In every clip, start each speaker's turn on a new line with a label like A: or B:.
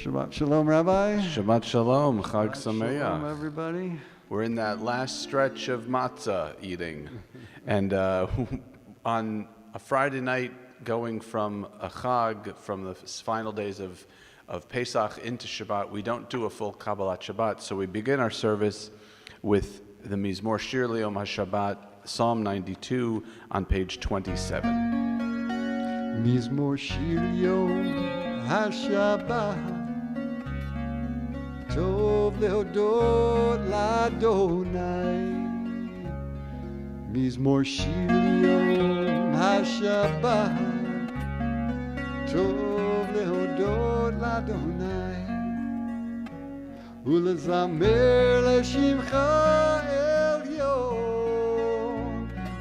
A: Shabbat Shalom, Rabbi.
B: Shabbat Shalom, Chag
A: Shalom,
B: Sameach.
A: everybody.
B: We're in that last stretch of matzah eating. And on a Friday night, going from a Chag, from the final days of Pesach into Shabbat, we don't do a full Kabbalat Shabbat, so we begin our service with the Mizmor Shir L'Yom HaShabbat, Psalm 92, on page 27.
A: Mizmor Shir L'Yom HaShabbat Tov Lehodot L'Adonai Mizmor Shir L'Yom HaShabbat Tov Lehodot L'Adonai Ulezamer L'Shimcha Elyon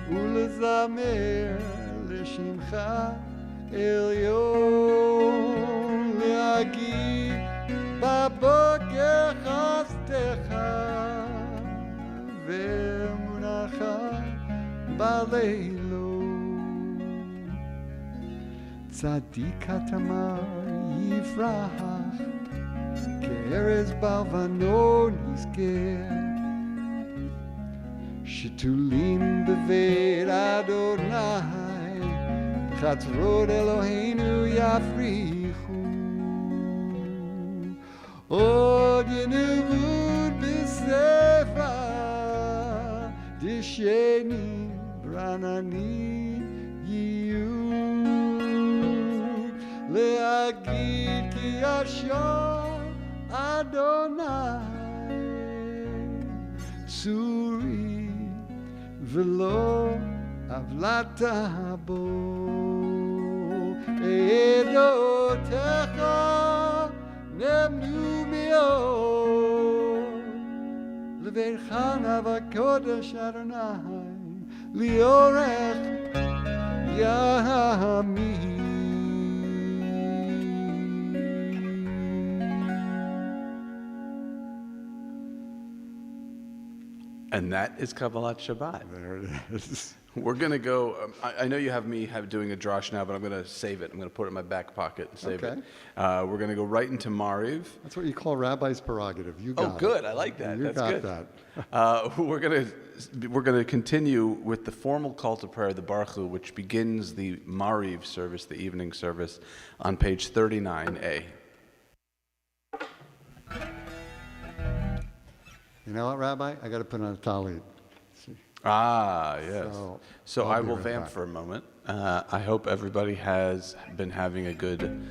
A: Ulezamer L'Shimcha Elyon Le'agid Baboker Chastecha Ve'emunacha Baleilo Tzadik Hatamar Yifrach Ke'erez Balvanon Yizker Shitulim Beved Adonai Chatzrot Eloheinu Yafrichu Od Yenuvud B'Sefa Disheni Branani Yiyu Le'agid Ki Yashar Adonai Tzuri V'lo Avlata Bo Edotecha Nemnu Me'od Leveichan HaVakodesh Adonai Liorech Yamim.
B: And that is Kabbalat Shabbat.
A: There it is.
B: We're going to go, I know you have me doing a drosh now, but I'm going to save it. I'm going to put it in my back pocket and save it. We're going to go right into Mariv.
A: That's what you call Rabbi's prerogative. You got it.
B: Oh, good. I like that.
A: You
B: That's
A: got
B: good.
A: that.
B: We're going to continue with the formal call to prayer, the Baruch Hu, which begins the Mariv service, the evening service, on page 39a.
A: You know what, Rabbi? I got to put on a talit.
B: Ah, yes. So I will
A: right
B: vamp
A: back.
B: for a moment. I hope everybody has been having a good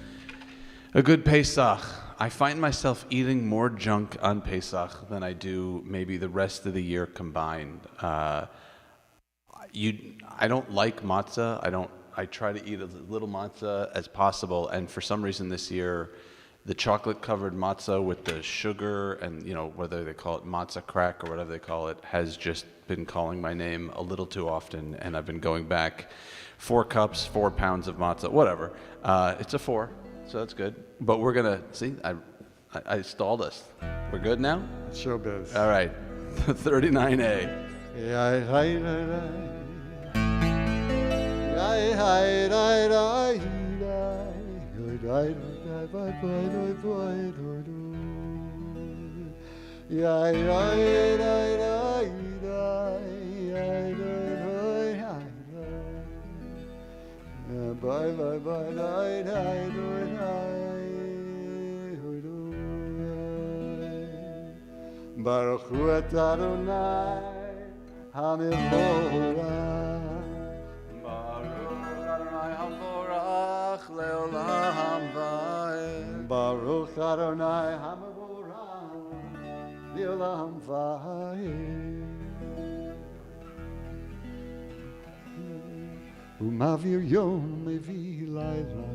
B: Pesach. I find myself eating more junk on Pesach than I do maybe the rest of the year combined. I don't like matzah. I try to eat as little matzah as possible, and for some reason this year, the chocolate-covered matzah with the sugar and, whether they call it matzah crack or whatever they call it, has just been calling my name a little too often, and I've been going back 4 cups, 4 pounds of matzah, whatever. It's a 4, so that's good. But we're going to, see, I stalled us. We're good now?
A: Showbiz.
B: All right, 39A.
A: Baruch Hu et Adonai HaMevorach Baruch Adonai HaMevorach Le'olam Va'ed Umavir Yom Mevi Laila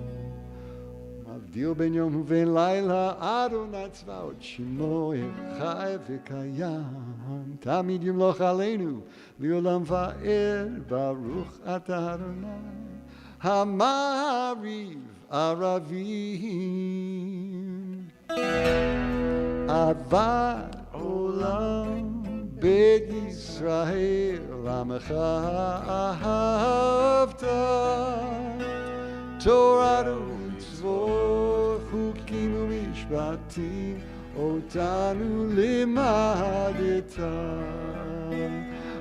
A: Mavdil Ben Yom Uven Laila Adonai Tzvaot Shemo Echai V'Kayam Tamid Yimloch Aleinu Le'olam Va'ed Baruch Ata Adonai Hamariv Aravim Avad Olam Bet Yisrael Amecha Ahavta Torah u'tzvot חוקים ומשפטים, אותנו לימדת.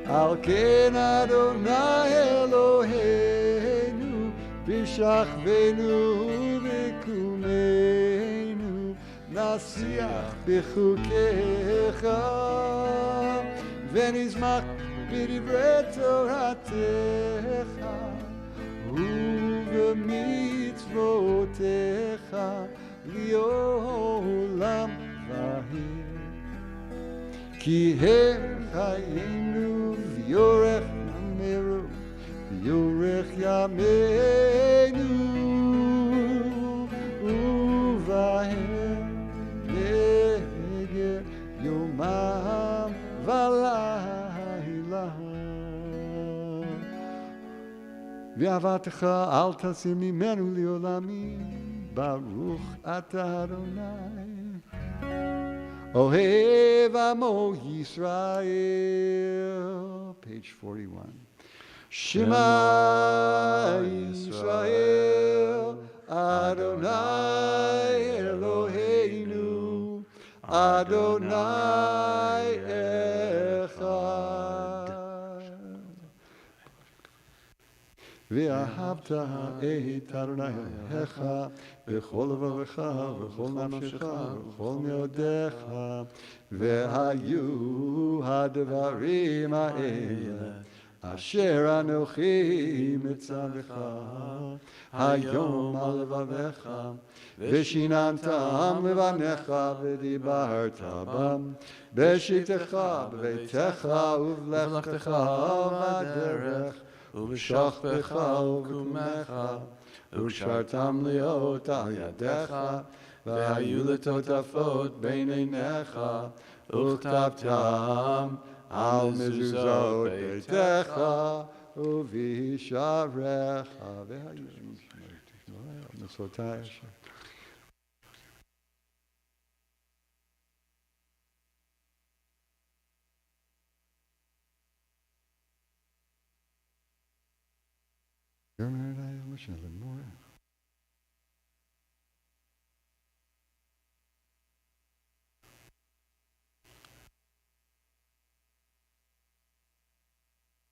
A: על כן אדוני אלוהינו, בשכבנו ובקומנו, נשיח בחוקיך, ונשמח בדברי תורתך, ובמצוותיך לעולם ועד. כי הם חיינו ויורך ימינו, ויורך ימינו, ובהם נגר יומם ולילה. ואהבתך אל תסיר ממנו לעולמים, ברוך אתה אדוני. אוהב עמו ישראל, page 41. שמע ישראל, אדוני אלוהינו, אדוני אחד. ואהבת את אדוני אלוהיך בכל לבבך ובכל נפשך ובכל מאודיך, והיו הדברים האלה אשר אנוכי מצווך היום על לבביך, ושיננתם לבניך ודיברת בם, בשיטתך בביתך ובלכתך בדרך, ובשוכבך ובקומך, וקשרתם להיות על ידיך, והיו לטוטפות בין עיניך, וכתבתם על מזוזות ביתך ובשעריך. והיו נשאותי אשר.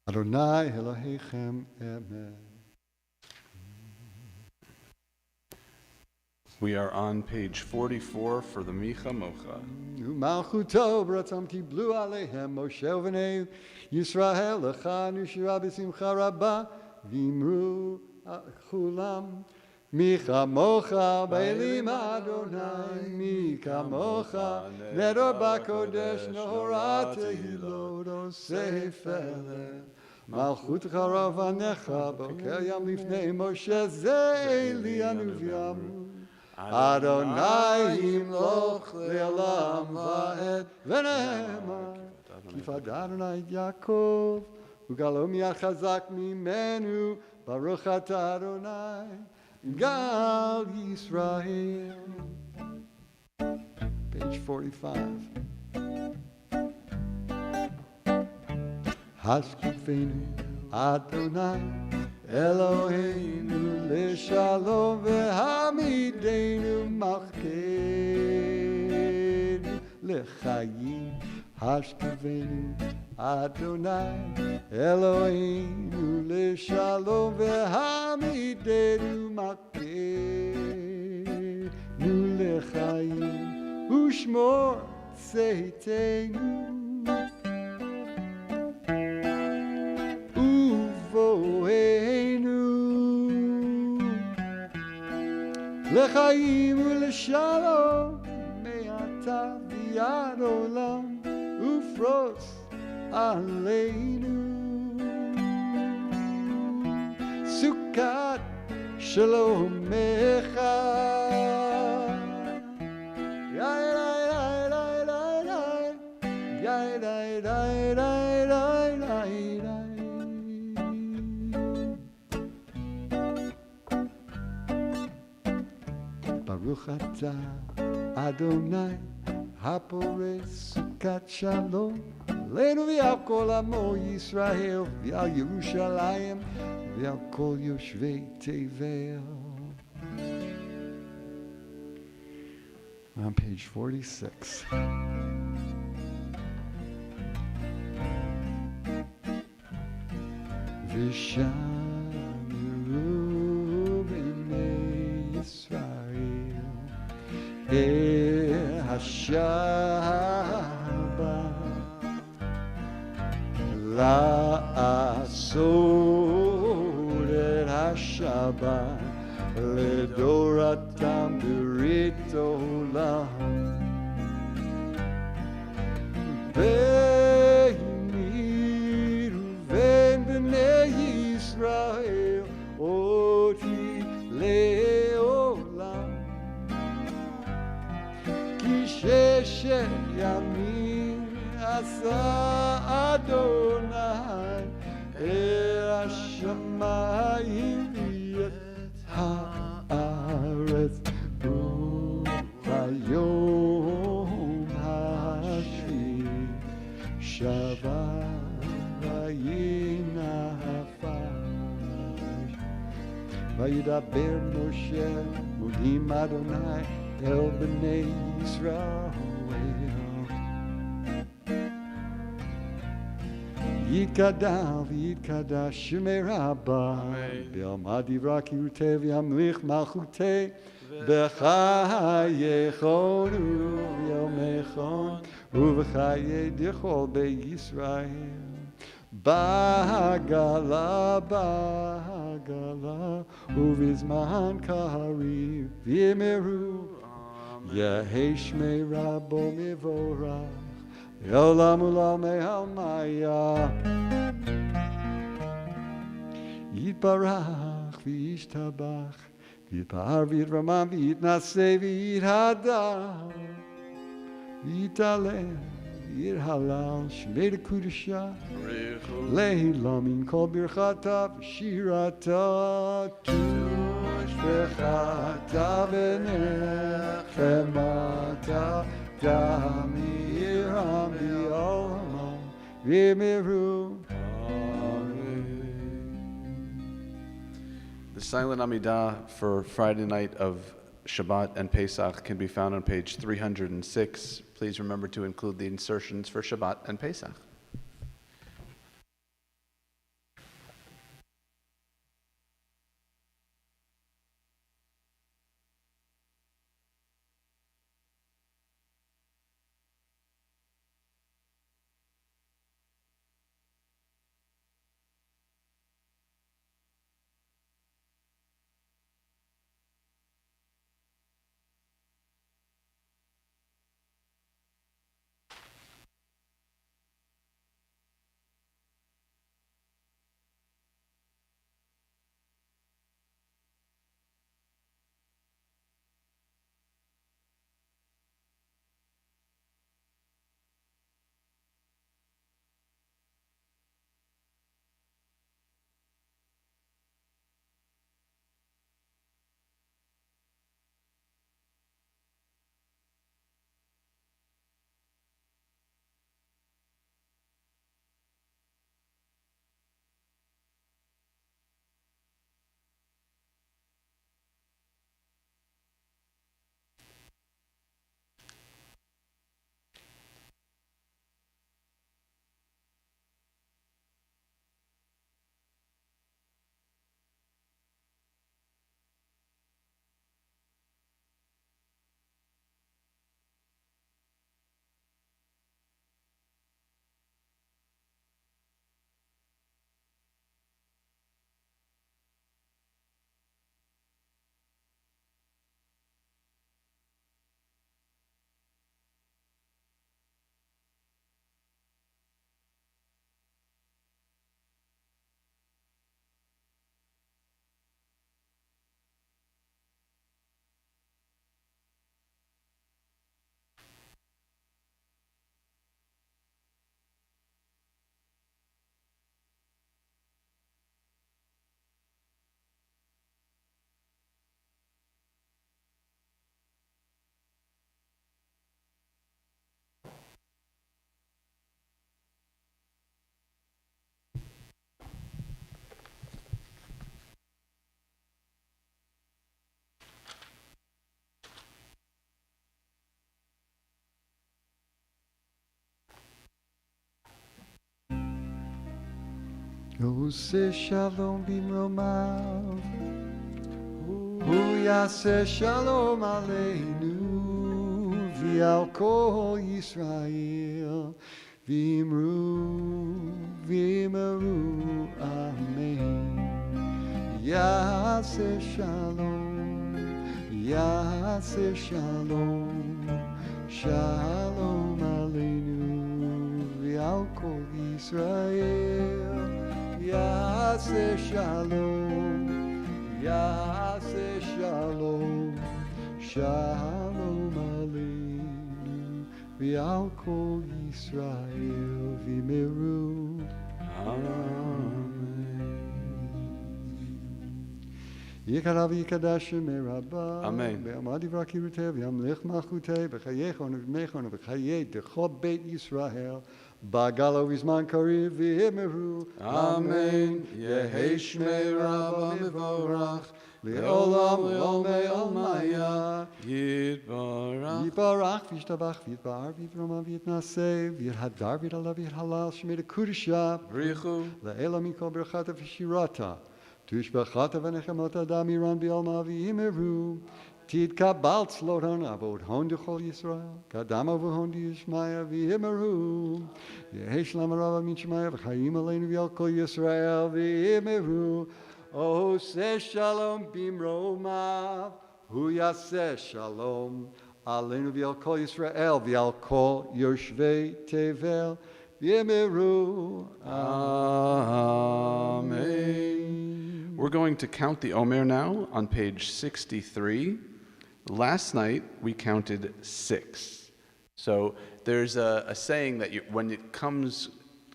A: Adonai Elohechem, amen.
B: We are on page 44 for the Micha Mocha.
A: ומלכותו ברצון קיבלו עליהם משה ובני ישראל לך נשרה בשמחה רבה, ואמרו כולם מי כמוך באלים אדוני, מי כמוך נדר בקודש נורא תהילות עושה פלא. מלכותך רבניך בוקר ים לפני משה, זה אלי הנביא אמרו אדוני ימלוך לעולם ועד, ונאמר כי פדה אדוני את יעקב וגאלו מיד חזק ממנו, ברוך אתה אדוני גאל ישראל. page 45. השקיפנו אדוני אלוהינו לשלום, והעמידנו מלכנו לחיים. השקיפנו אדוני אלוהינו לשלום, והעמידנו מלכנו לחיים. ושמור צאתנו לחיים ולשלום מעתה ועד עולם, ופרוס עלינו סוכת שלומך. ברוך אתה אדוני הפורש סוכת שלום עלינו ועל כל עמו ישראל, ועל ירושלים ועל כל יושבי תבל. On page 46. V'shamiru b'nei Yisrael Hashabbat la'asod et Hashabbat ledoratam b'rit olam beini uven b'nei Yisrael oti le'olam ki sheshet yamim asa Adonai el hashamayim v'et haaretz u'bayom hashvi shabbat vayinafash vayidaber Moshe udim Adonai el b'nei Yisrael Yikadav Yikadash Shemei Rabbi B'Yamadi Raki Rute V'Yamlich Malchute B'Chayechon U'Yomechon U'V'Chaye Dichol Be'Yisrael Ba'Gala Ba'Gala U'Vizman Kahari V'Yemeru Yehei Shmei Rabbo Mivorach Olam ulamei halmaya Yitbarach v'yishtabach V'yitpar v'yitramam v'yitnaseh v'yithadar V'yitaleh v'yithalal Shmei l'kudusha Lehilamin kol birchata v'shirata Tush v'chata v'nechemata Dami Rami Olam V'Miru.
B: The silent Amidah for Friday night of Shabbat and Pesach can be found on page 306. Please remember to include the insertions for Shabbat and Pesach.
A: עושה שלום במרומיו, הוא יעשה שלום עלינו ועל כל ישראל, ואמרו אמן. יעשה שלום, יעשה שלום, שלום עלינו ועל כל ישראל. יעשה שלום, יעשה שלום, שלום עלינו ועל כל ישראל, ואמרו אמן. יקרא ויקדש שמי רבה,
B: אמן.
A: ועמד דברה קירותי וימלך מלכותי בחייכם ובדמיכם ובחיי דכל בית ישראל בגל ובזמן קריב, ואמרו
B: אמן. יהי שמי רבה מבורך לעולם ולעולמי עלמיה יתברך.
A: יתברך וישתבח ויתפאר ויתרומם ויתנשא ויתהדר ויתעלה ויתהלל שמי לקודשה
B: בריחו
A: לאלה מכל ברכתה ושירתה תשבחתה ונחמתה דמירן בעלמה, ואמרו תתקבל צלותן אבות הון דכל ישראל קדם ובהון דישמיה, ואמרו יהי שלום רבה מן שמיה וחיים עלינו ועל כל ישראל, ואמרו עושה שלום במרומיו, הוא יעשה שלום עלינו ועל כל ישראל ועל כל יושבי תבל, ואמרו
B: Amen. We're going to count the Omer now on page 63. Last night we counted 6. So there's a saying that when it comes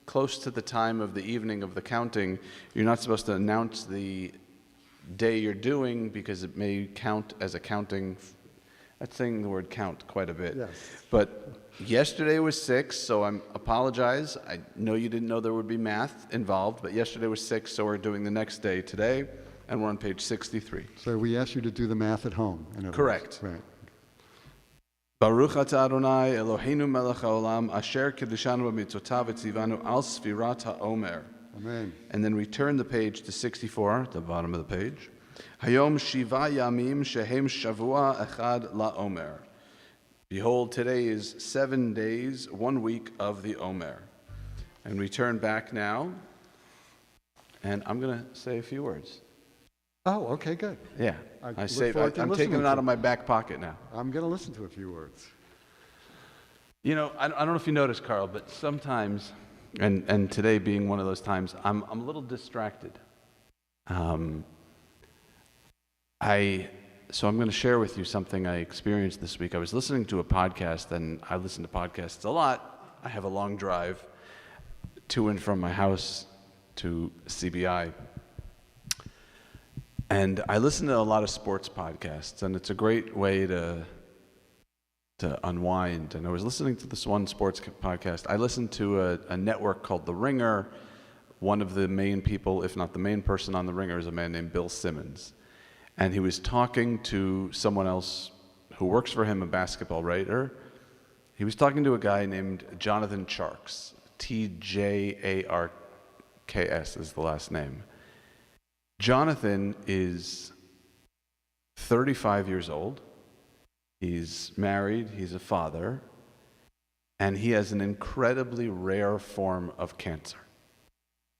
B: close to the time of the evening of the counting, you're not supposed to announce the day you're doing because it may count as a counting. That's saying the word count quite a bit.
A: Yes.
B: But yesterday was 6, so I apologize. I know you didn't know there would be math involved, but yesterday was 6, so we're doing the next day today, and we're on page 63.
A: So we asked you to do the math at home.
B: Correct.
A: Right.
B: Baruch atah Adonai Eloheinu melech haolam asher kiddushanu b'mitzvotav v'tzivanu al sfirat ha'omer.
A: Amen.
B: And then we turn the page to 64, at the bottom of the page. Hayom shiva yamim shehem shavua echad la'omer. Behold, today is 7 days, 1 week of the Omer. And we turn back now, and I'm going to say a few words.
A: Oh, okay, good.
B: Yeah,
A: I
B: I'm
A: look
B: taking
A: forward to
B: it
A: listening
B: out
A: to
B: of my back pocket now.
A: I'm going to listen to a few words.
B: You know, I don't know if you noticed, Carl, but sometimes, and today being one of those times, I'm a little distracted. So I'm going to share with you something I experienced this week. I was listening to a podcast, and I listen to podcasts a lot. I have a long drive to and from my house to CBI. And I listen to a lot of sports podcasts, and it's a great way to unwind. And I was listening to this one sports podcast. I listened to a network called The Ringer. One of the main people, if not the main person on The Ringer, is a man named Bill Simmons. And he was talking to someone else who works for him, a basketball writer. He was talking to a guy named Jonathan Tjarks. Tjarks is the last name. Jonathan is 35 years old. He's married, he's a father, and he has an incredibly rare form of cancer,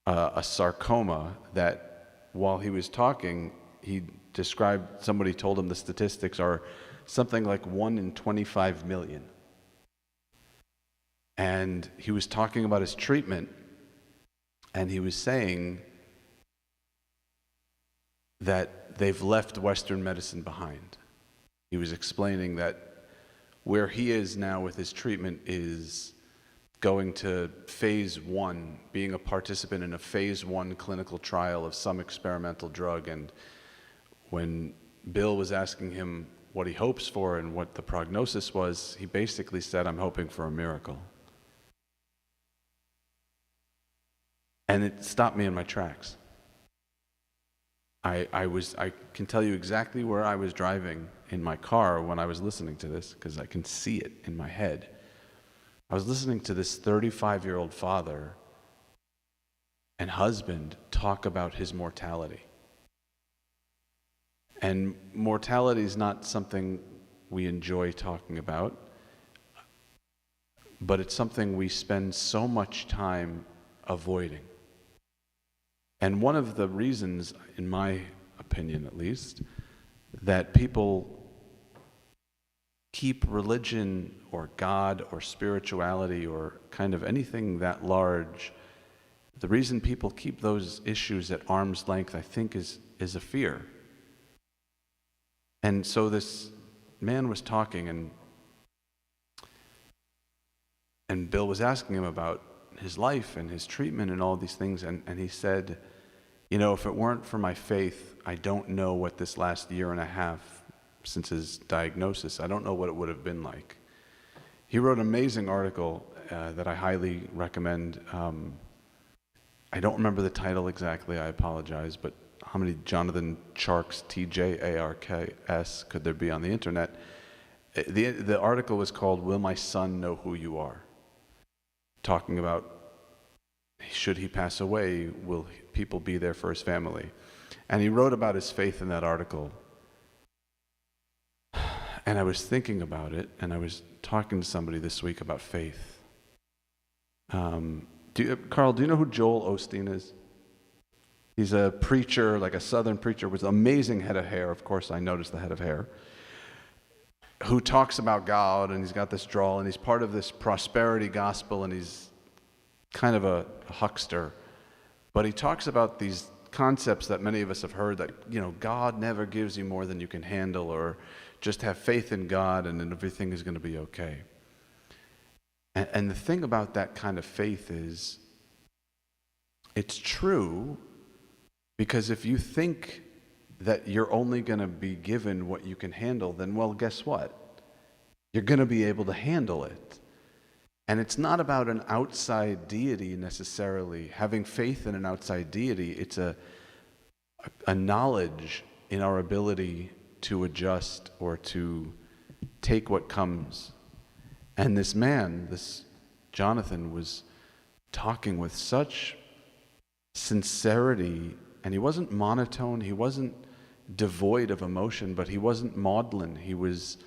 B: a sarcoma that, while he was talking, he described, somebody told him the statistics are something like 1 in 25 million. And he was talking about his treatment, and he was saying that they've left Western medicine behind. He was explaining that where he is now with his treatment is going to phase 1, being a participant in a phase 1 clinical trial of some experimental drug. And when Bill was asking him what he hopes for and what the prognosis was, he basically said, "I'm hoping for a miracle." And it stopped me in my tracks. I can tell you exactly where I was driving in my car when I was listening to this, because I can see it in my head. I was listening to this 35-year-old father, and husband talk about his mortality. And mortality is not something we enjoy talking about, but it's something we spend so much time avoiding. And one of the reasons, in my opinion at least, that people keep religion or God or spirituality or kind of anything that large, the reason people keep those issues at arm's length, I think, is a fear. And so this man was talking, and Bill was asking him about his life and his treatment and all these things, and he said, you know, if it weren't for my faith, I don't know what this last year and a half since his diagnosis, I don't know what it would have been like. He wrote an amazing article that I highly recommend. I don't remember the title exactly, I apologize, but how many Jonathan Charks, T-J-A-R-K-S, could there be on the internet? The article was called, Will My Son Know Who You Are? Talking about, should he pass away, will people be there for his family? And he wrote about his faith in that article. And I was thinking about it, and I was talking to somebody this week about faith. Carl, do you know who Joel Osteen is? He's a preacher, like a southern preacher with an amazing head of hair. Of course, I noticed the head of hair. Who talks about God, and he's got this drawl, and he's part of this prosperity gospel, and he's kind of a huckster. But he talks about these concepts that many of us have heard, that, you know, God never gives you more than you can handle, or just have faith in God and then everything is going to be okay. And the thing about that kind of faith is, it's true, because if you think that you're only going to be given what you can handle, then, well, guess what? You're going to be able to handle it. And it's not about an outside deity necessarily. Having faith in an outside deity, it's a knowledge in our ability to adjust or to take what comes. And this man, this Jonathan, was talking with such sincerity, and he wasn't monotone, he wasn't devoid of emotion, but he wasn't maudlin. He was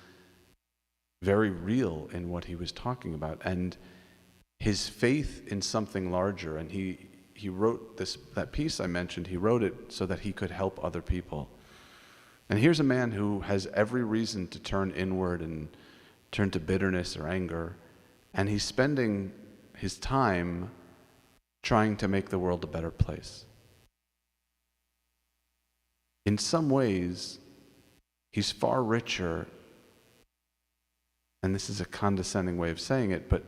B: very real in what he was talking about, and his faith in something larger. And he wrote that piece I mentioned, he wrote it so that he could help other people. And here's a man who has every reason to turn inward and turn to bitterness or anger, and he's spending his time trying to make the world a better place. In some ways, he's far richer, and this is a condescending way of saying it, but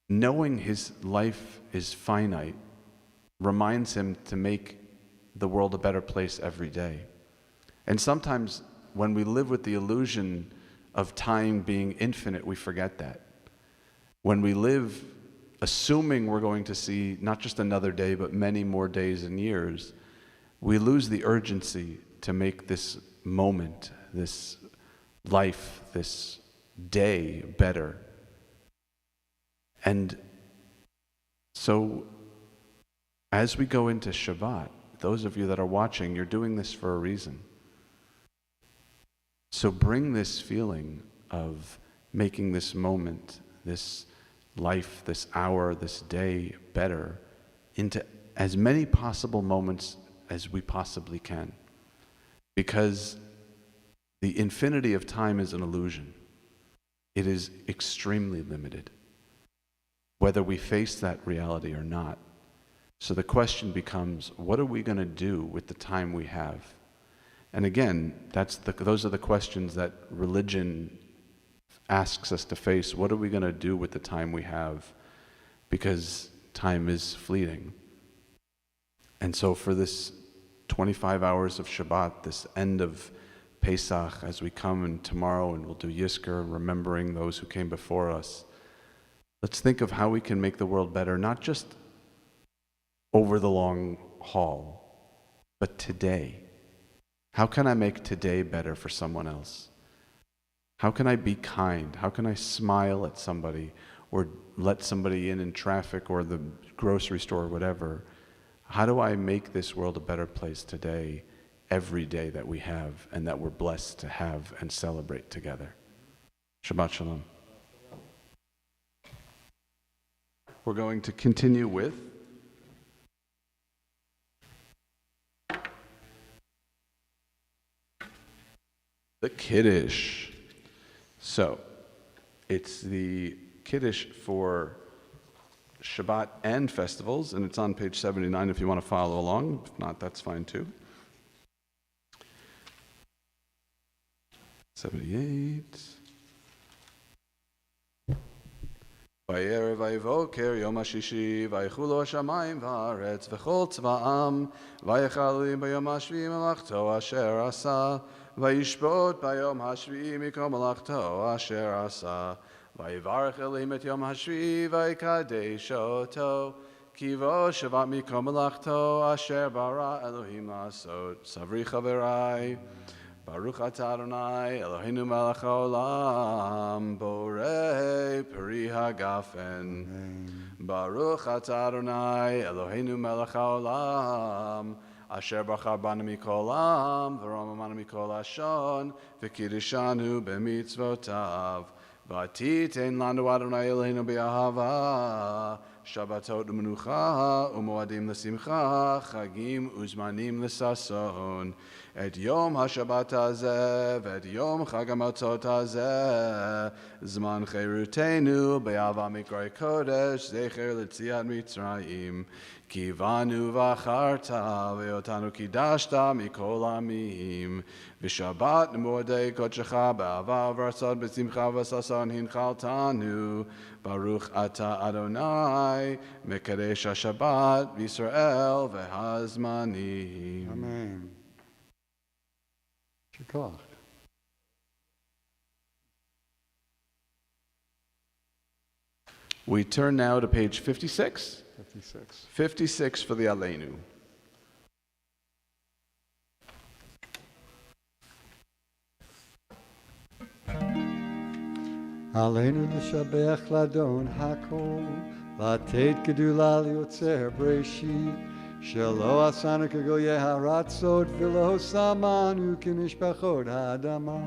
B: knowing his life is finite reminds him to make the world a better place every day. And sometimes when we live with the illusion of time being infinite, we forget that. When we live assuming we're going to see not just another day, but many more days and years, we lose the urgency to make this moment, this life, this day better. And so as we go into Shabbat, those of you that are watching, you're doing this for a reason. So bring this feeling of making this moment, this life, this hour, this day better into as many possible moments as we possibly can. Because the infinity of time is an illusion. It is extremely limited, whether we face that reality or not. So the question becomes, what are we going to do with the time we have? And again, those are the questions that religion asks us to face. What are we going to do with the time we have? Because time is fleeting. And so for this 25 hours of Shabbat, this end of Pesach, as we come and tomorrow and we'll do Yizkor, remembering those who came before us, let's think of how we can make the world better, not just over the long haul, but today. How can I make today better for someone else? How can I be kind? How can I smile at somebody or let somebody in traffic or the grocery store or whatever How do I make this world a better place today, every day that we have and that we're blessed to have and celebrate together? Shabbat Shalom. We're going to continue with the Kiddush. So, it's the Kiddush for Shabbat and festivals, and it's on page 79 if you want to follow along. If not, that's fine too. 78. Va'erev va'yivoker yom hashishi va'yichu lo hashamayim va'aretz v'chol tzva'am va'yichalim b'yom hashvi'i melachto asher asa va'yishbot b'yom hashvi'i mikol melachto asher asa va'yivarech Elohim et yom hashvi'i va'yikadesh oto kivo shavat mikol melachto asher bara Elohim la'asot savri chaverai Baruch atah Adonai Eloheinu melech haolam borei peri hagafen. Baruch atah Adonai Eloheinu melech haolam asher bachar banu mikol am v'romamanu mikol hashon v'kiddishanu b'mitzvotav v'atitein lanu Adonai Eloheinu b'ahava Shabbatot u'menucha u'moadim l'simcha chagim u'zmanim l'sason Et Yom HaShabbat hazeh, v'et Yom Chag HaMatzot hazeh, Zman Cherutenu, be'ava Mikroi Kodesh, Zecher L'tziat Mitzrayim, Kivanu v'acharta, ve'otanu kidashta mikol amim, v'shabbat moedei kodshecha, be'ava v'ratzot b'simcha v'sason hinchaltanu, Baruch ata Adonai, Mekadesh HaShabbat, v'Yisrael v'hazmanim.
A: Amen. Shikach.
B: We turn now to page 56.
A: 56.
B: 56 for the Aleinu.
A: Aleinu l'shabeach ladon hakol, latet gedula liotzer breshit, shelo asanu k'goyeh haratzot, v'lo samanu k'mishpachot ha'adama,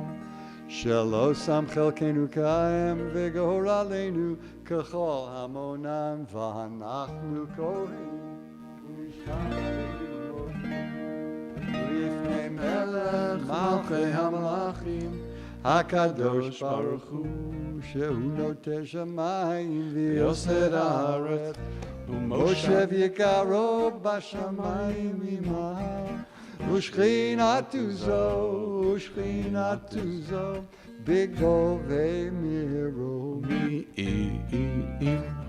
A: shelo sam chelkenu ka'em, v'gehor aleinu k'chol hamonam, v'hanachnu kohen, u'lifnei melech malchei hamalachim, HaKadosh Baruch Hu, Shehu Noteh Shamayim v'Yosed Haaretz, U'Moshe v'Yikaro b'Shamayim Imah, U'Shchinatu Zo, B'Govei Miro,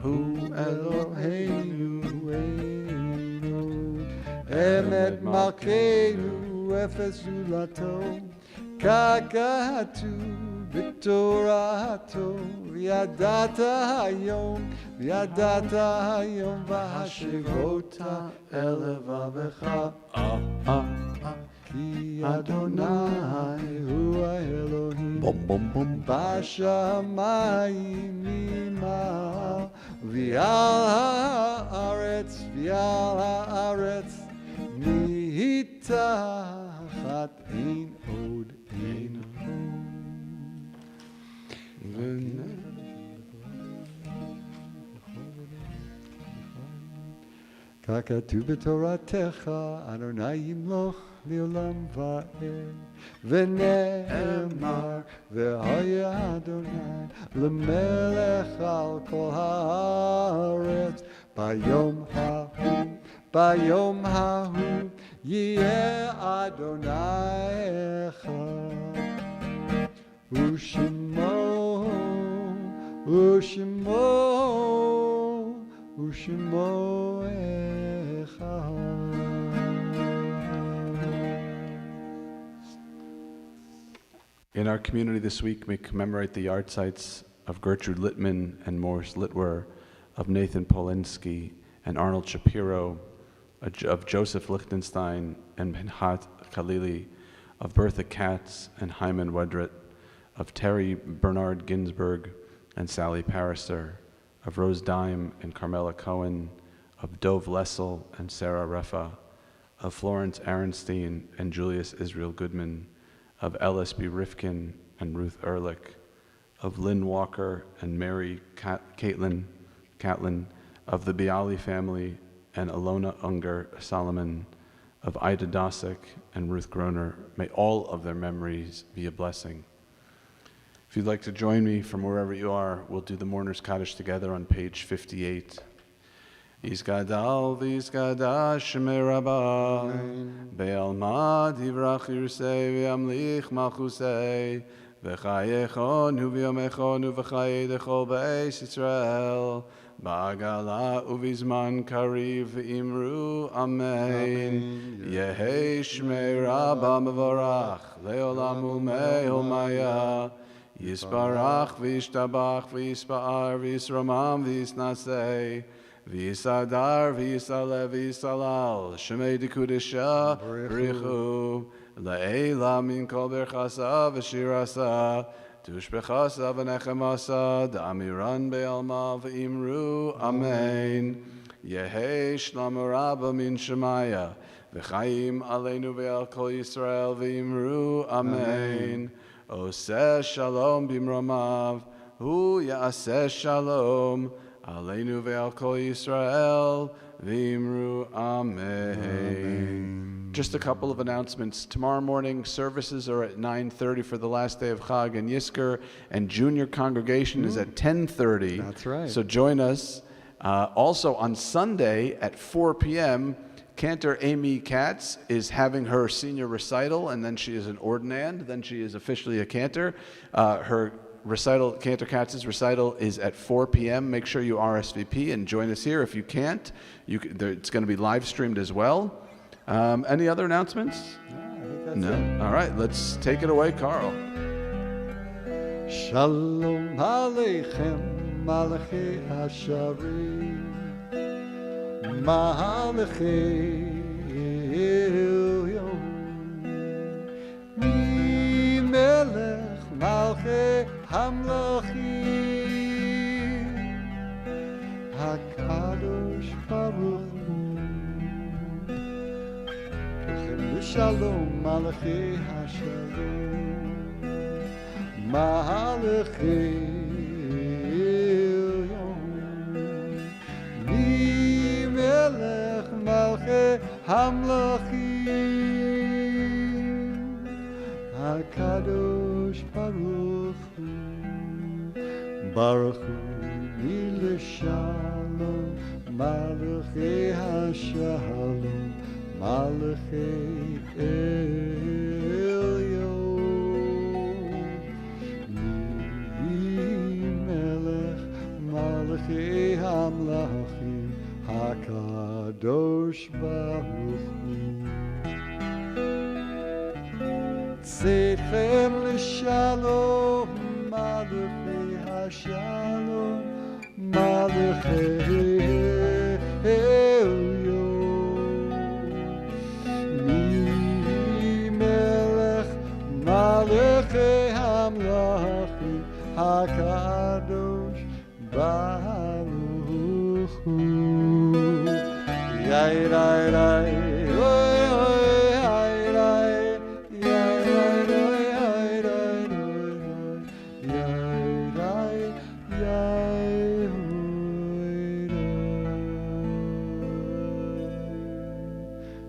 A: Hu Eloheinu Emet Malkeinu Efes Zulato, Kakatu b'torato, v'yadata hayom, v'hashivota elevavecha, ki Adonai hu Elohim, b'shamayim imah, v'al haaretz, nitachat ein od. Kakatu b'toratecha, Adonai yimloch li'olam va'ed, v'ne'emar v'haya Adonai l'melech al kol haaretz, bayom hahu yeh Adonai echad, Ushimo echad.
B: In our community this week, we commemorate the yard sites of Gertrude Littman and Morris Litwer, of Nathan Polinsky and Arnold Shapiro, of Joseph Lichtenstein and Minhat Khalili, of Bertha Katz and Hyman Wedrett, of Terry Bernard Ginsberg and Sally Pariser, of Rose Dime and Carmela Cohen, of Dov Lessel and Sarah Refa, of Florence Aronstein and Julius Israel Goodman, of Ellis B. Rifkin and Ruth Ehrlich, of Lynn Walker and Mary Catlin, of the Bialy family and Alona Unger Solomon, of Ida Dosick and Ruth Groner. May all of their memories be a blessing. If you'd like to join me from wherever you are, we'll do the Mourner's Kaddish together on page 58. Yizgadal v'yizgadash shemei Rabba, be'alma divrach yirsei v'yamlich malchusei, v'chayechonu v'yomechonu v'chayedecho b'eis Yisrael, ba'agala uvizman kariv v'imru amen. Yehei shmei Rabba mevorach, le'olam u'me'omaya, Yisparach v'yishtabach v'yispa'ar v'yisramam v'yisnasei, V'yisadar v'yisale v'yisalal, Shemei dekudesha b'richu, Le'ela min kol berchasa v'shirasa, Tushbechasa v'nechemasa, Da'amiran be'alma v'imru, Amen. Yehei shlomo rabba min shemaya, V'chaim aleinu ve'al kol Yisrael v'imru, Amen. Oseh shalom bimromav, Hu ya'aseh shalom, Aleinu ve'al kol Yisrael v'imru amen. Just a couple of announcements. Tomorrow morning services are at 9:30 for the last day of Chag and Yisker, and junior congregation is at 10:30.
A: That's right.
B: So join us. Also on Sunday at 4 p.m., Cantor Amy Katz is having her senior recital, and then she is an ordinand. Then she is officially a cantor. Her recital, Cantor Katz's recital, is at 4 p.m. Make sure you RSVP and join us here. If you can't, it's going to be live streamed as well. Any other announcements?
A: I think that's
B: No?
A: it.
B: All right, let's take it away, Carl.
A: Shalom Aleichem, Malachi Hasharim, Malachi Elyon, Mi Melech Malchi Hamlachim, HaKadosh Baruch Hu, Shalom Malachi Hashalom, Malachi Elyon, Mi Melech Malchi Hamlachim, HaKadosh Baruch Hu, Baruch Hu Mile Shalom, Malachi Hashalom, Malachi Elyon, Mi Melech Malachi Hamlachim, HaKadosh Baruch Hu. Tzedchem l'shalom, Malachi Hashalom, Malachi Elyon, Mi Melech Malachi Hamlachim, HaKadosh Baruch Hu. Yai rai rai, oi oi, yai rai, yai rai rai, yai rai, yai rai.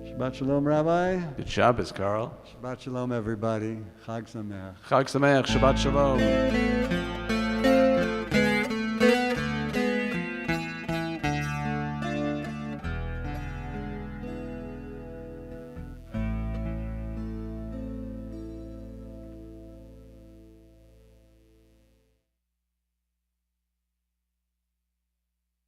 A: Shabbat Shalom, Rabbi.
B: Good Shabbos, Carl.
A: Shabbat Shalom, everybody. Chag Sameach.
B: Chag Sameach, Shabbat Shalom.